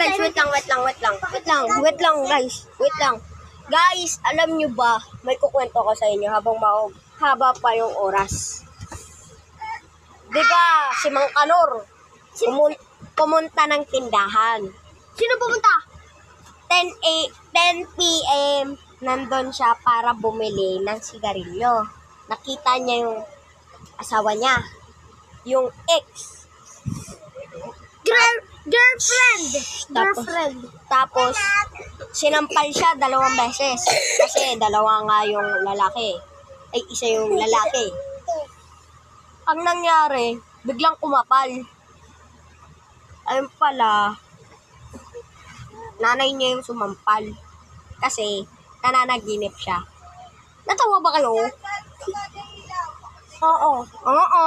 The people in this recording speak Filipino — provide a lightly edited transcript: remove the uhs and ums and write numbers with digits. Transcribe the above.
guys, wait lang guys. Guys, alam nyo ba, may kukwento ko sa inyo habang haba pa yung oras. Diba, si Mang Kanor, pumunta ng tindahan. Sino pumunta? 10 p.m. nandun siya para bumili ng sigarilyo. Nakita niya yung asawa niya, yung ex. Girlfriend. Tapos, sinampal siya 2 beses. Kasi 2 nga yung lalaki. Ay, isa yung lalaki. Ang nangyari, biglang kumapal. Ayun pala, nanay niya yung sumampal. Kasi, nananaginip siya. Natawa ba kayo? Oo. Oo.